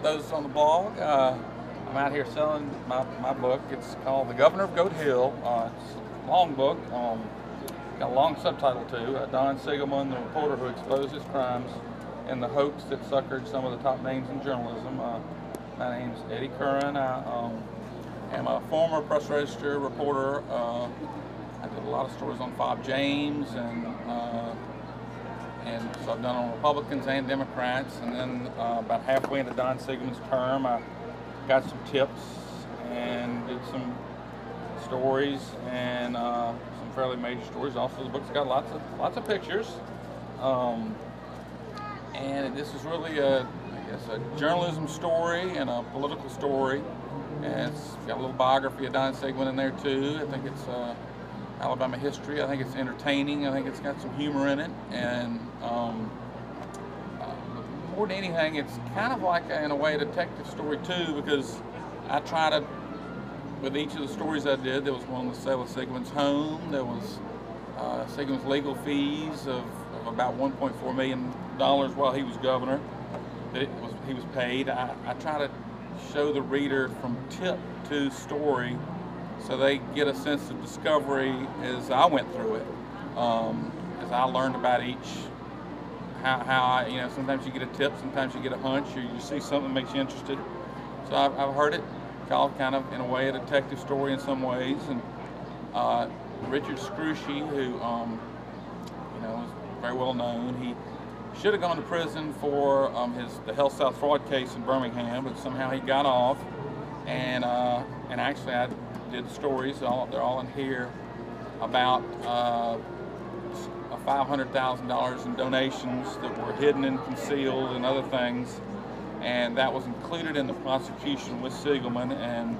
Those on the blog, I'm out here selling my book. It's called The Governor of Goat Hill. It's a long book. Got a long subtitle too. Don Siegelman, the reporter who exposed his crimes and the hoax that suckered some of the top names in journalism. My name's Eddie Curran. I am a former press register reporter. I did a lot of stories on Fob James, and so I've done on Republicans and Democrats. And then about halfway into Don Siegelman's term, I got some tips and did some stories and some fairly major stories. Also, the book's got lots of pictures. And this is really a journalism story and a political story. And it's got a little biography of Don Siegelman in there too. I think it's Alabama history. I think it's entertaining. I think it's got some humor in it. And more than anything, it's kind of like, in a way, a detective story too, because I try to, with each of the stories I did, there was one on the sale of Siegelman's home. There was Siegelman's legal fees of about $1.4 million while he was governor that he was paid. I try to show the reader from tip to story so they get a sense of discovery as I went through it, as I learned about each, how sometimes you get a tip, sometimes you get a hunch, or you see something that makes you interested. So I've heard it called kind of, in a way, a detective story in some ways. And Richard Scrushy, who is very well known, he should have gone to prison for the Health South fraud case in Birmingham, but somehow he got off. And actually, I did the stories. They're all in here about $500,000 in donations that were hidden and concealed and other things, and that was included in the prosecution with Siegelman. And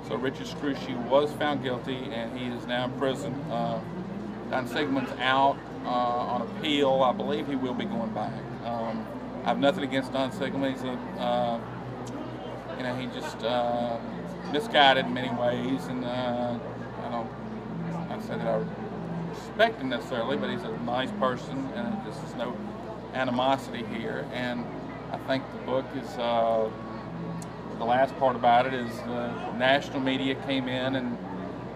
so Richard Scrushy was found guilty, and he is now in prison. Don Siegelman's out on appeal. I believe he will be going back. I have nothing against Don Siegelman. He's he just misguided in many ways, and I don't say that I respect him necessarily, but he's a nice person, and there's just no animosity here. And I think the book is, the last part about it is the national media came in, and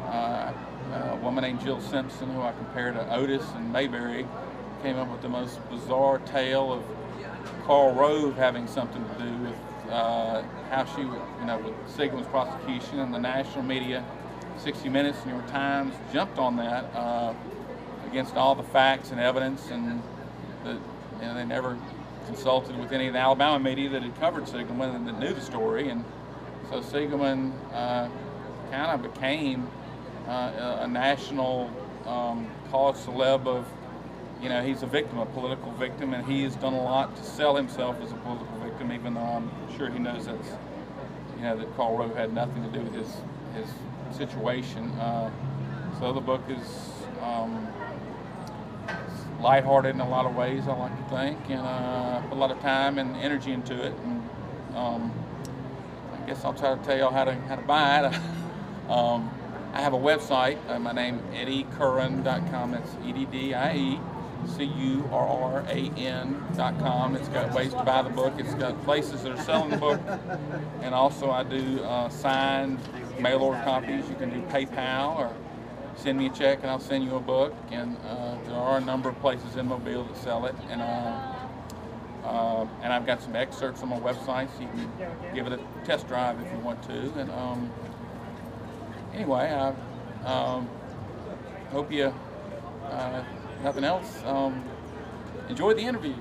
a woman named Jill Simpson, who I compare to Otis and Mayberry, came up with the most bizarre tale of Karl Rove having something to do with how she, with Siegelman's prosecution, and the national media, 60 Minutes, New York Times, jumped on that against all the facts and evidence, and they never consulted with any of the Alabama media that had covered Siegelman and that knew the story. And so Siegelman kind of became a national cause celeb of, he's a victim, a political victim, and he has done a lot to sell himself as a political victim, even though I'm sure he knows that Karl Rove had nothing to do with his situation. So the book is lighthearted in a lot of ways, I like to think, and put a lot of time and energy into it. And I guess I'll try to tell y'all how to buy it. I have a website. My name eddiecurran.com. That's EDDIECURRAN.com. It's got ways to buy the book. It's got places that are selling the book, and also I do signed mail order copies. You can do PayPal or send me a check and I'll send you a book. And there are a number of places in Mobile that sell it, and I've got some excerpts on my website, so you can give it a test drive if you want to. And anyway, I hope you, nothing else, enjoy the interview.